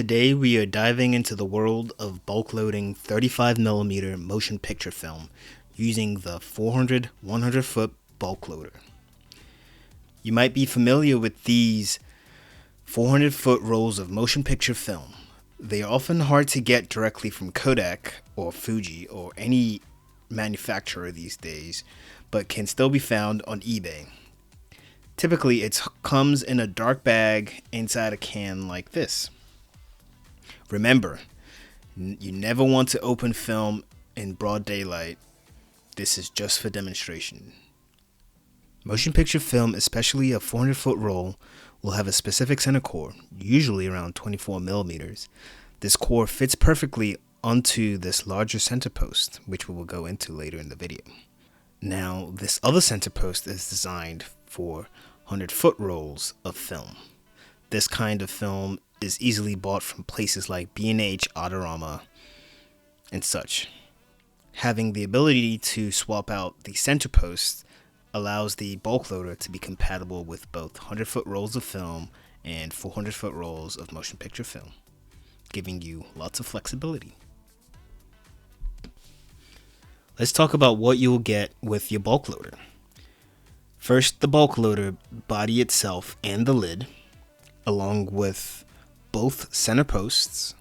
Today we are diving into the world of bulk loading 35mm motion picture film using the 400 100 foot bulk loader. You might be familiar with these 400 foot rolls of motion picture film. They are often hard to get directly from Kodak or Fuji or any manufacturer these days, but can still be found on eBay. Typically it comes in a dark bag inside a can like this. Remember, you never want to open film in broad daylight. This is just for demonstration. Motion picture film, especially a 400 foot roll, will have a specific center core, usually around 24mm. This core fits perfectly onto this larger center post, which we will go into later in the video. Now, this other center post is designed for 100 foot rolls of film. This kind of film is easily bought from places like B&H, Autorama, and such. Having the ability to swap out the center post allows the bulk loader to be compatible with both 100 foot rolls of film and 400 foot rolls of motion picture film, giving you lots of flexibility. Let's talk about what you'll get with your bulk loader. First, the bulk loader body itself and the lid, along with both center posts,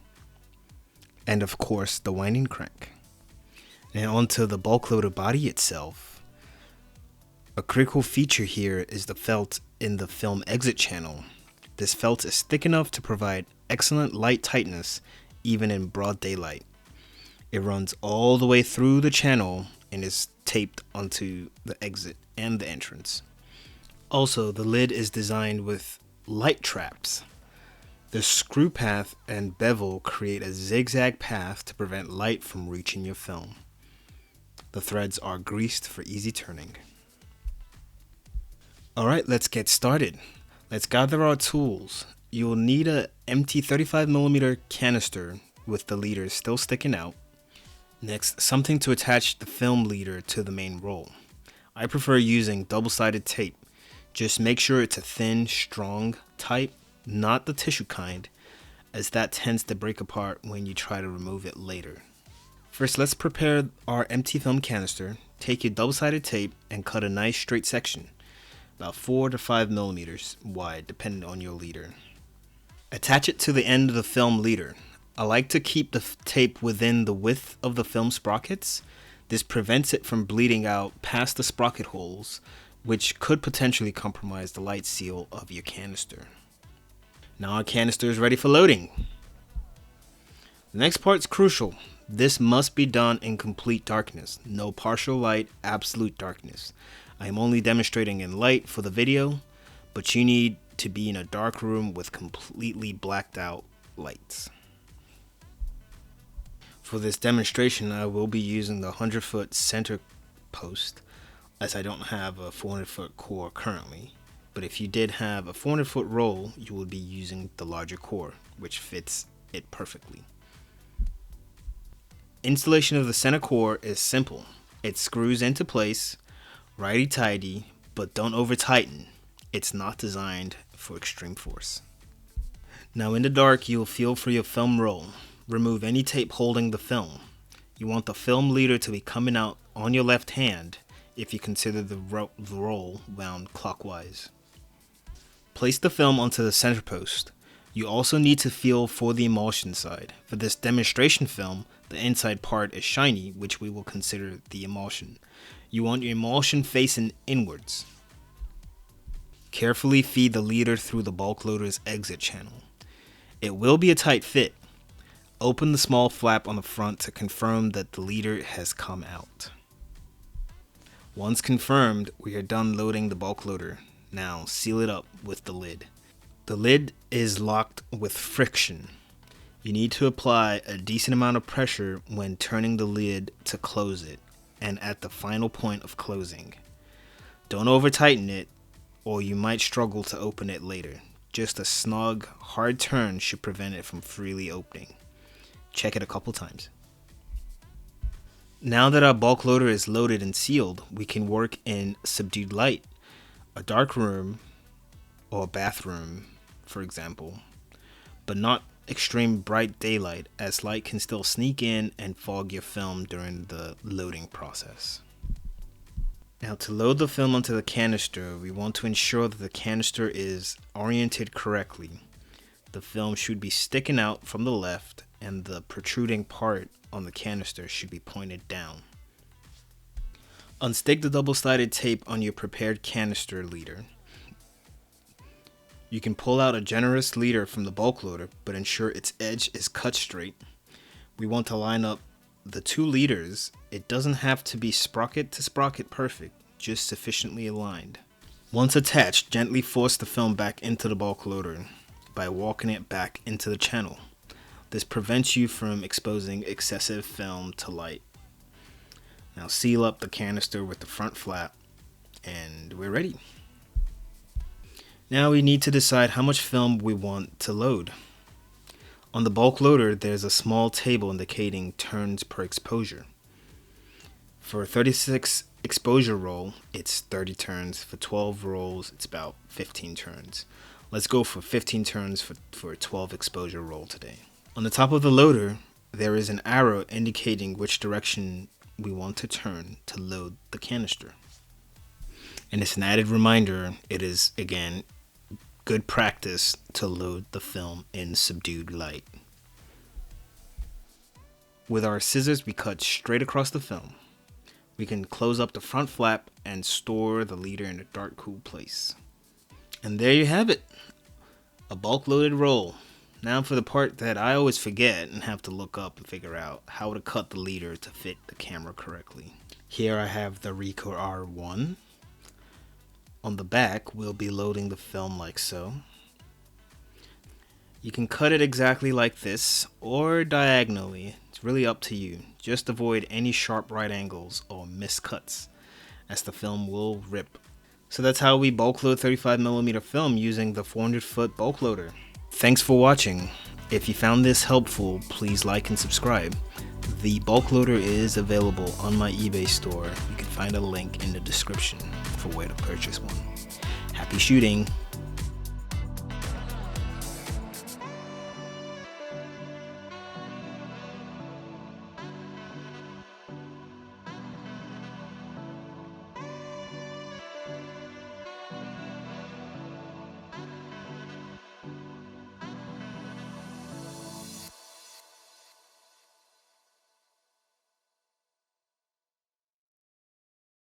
and of course the winding crank. And onto the bulk loader body itself. A critical feature here is the felt in the film exit channel. This felt is thick enough to provide excellent light tightness even in broad daylight. It runs all the way through the channel and is taped onto the exit and the entrance. Also, the lid is designed with light traps. The screw path and bevel create a zigzag path to prevent light from reaching your film. The threads are greased for easy turning. Alright, let's get started. Let's gather our tools. You will need an empty 35mm canister with the leader still sticking out. Next, something to attach the film leader to the main roll. I prefer using double-sided tape. Just make sure it's a thin, strong type, not the tissue kind, as that tends to break apart when you try to remove it later. First, let's prepare our empty film canister. Take your double-sided tape and cut a nice straight section, about 4 to 5mm wide, depending on your leader. Attach it to the end of the film leader. I like to keep the tape within the width of the film sprockets. This prevents it from bleeding out past the sprocket holes, which could potentially compromise the light seal of your canister. Now our canister is ready for loading. The next part is crucial. This must be done in complete darkness. No partial light, absolute darkness. I am only demonstrating in light for the video, but you need to be in a dark room with completely blacked out lights. For this demonstration, I will be using the 100 foot center post, as I don't have a 400 foot core currently. But if you did have a 400 foot roll, you would be using the larger core, which fits it perfectly. Installation of the center core is simple. It screws into place, righty-tighty, but don't over tighten. It's not designed for extreme force. Now in the dark, you'll feel for your film roll. Remove any tape holding the film. You want the film leader to be coming out on your left hand if you consider the roll wound clockwise. Place the film onto the center post. You also need to feel for the emulsion side. For this demonstration film, the inside part is shiny, which we will consider the emulsion. You want your emulsion facing inwards. Carefully feed the leader through the bulk loader's exit channel. It will be a tight fit. Open the small flap on the front to confirm that the leader has come out. Once confirmed, we are done loading the bulk loader. Now seal it up with the lid. The lid is locked with friction. You need to apply a decent amount of pressure when turning the lid to close it and at the final point of closing. Don't over tighten it or you might struggle to open it later. Just a snug, hard turn should prevent it from freely opening. Check it a couple times. Now that our bulk loader is loaded and sealed, we can work in subdued light. A dark room or a bathroom, for example, but not extreme bright daylight, as light can still sneak in and fog your film during the loading process. Now, to load the film onto the canister, we want to ensure that the canister is oriented correctly. The film should be sticking out from the left, and the protruding part on the canister should be pointed down. Unstick the double-sided tape on your prepared canister leader. You can pull out a generous leader from the bulk loader, but ensure its edge is cut straight. We want to line up the two leaders. It doesn't have to be sprocket to sprocket perfect, just sufficiently aligned. Once attached, gently force the film back into the bulk loader by walking it back into the channel. This prevents you from exposing excessive film to light. Now seal up the canister with the front flap, and we're ready. Now we need to decide how much film we want to load. On the bulk loader, there's a small table indicating turns per exposure. For a 36 exposure roll, it's 30 turns. For 12 rolls, it's about 15 turns. Let's go for 15 turns for a 12 exposure roll today. On the top of the loader, there is an arrow indicating which direction we want to turn to load the canister. And it's an added reminder, it is, again, good practice to load the film in subdued light. With our scissors, we cut straight across the film. We can close up the front flap and store the leader in a dark, cool place. And there you have it, a bulk loaded roll. Now for the part that I always forget and have to look up and figure out how to cut the leader to fit the camera correctly. Here I have the Ricoh R1. On the back, we'll be loading the film like so. You can cut it exactly like this or diagonally. It's really up to you. Just avoid any sharp right angles or miscuts, as the film will rip. So that's how we bulk load 35mm film using the 400-foot bulk loader. Thanks for watching. If you found this helpful, please like and subscribe. The bulk loader is available on my eBay store. You can find a link in the description for where to purchase one. Happy shooting!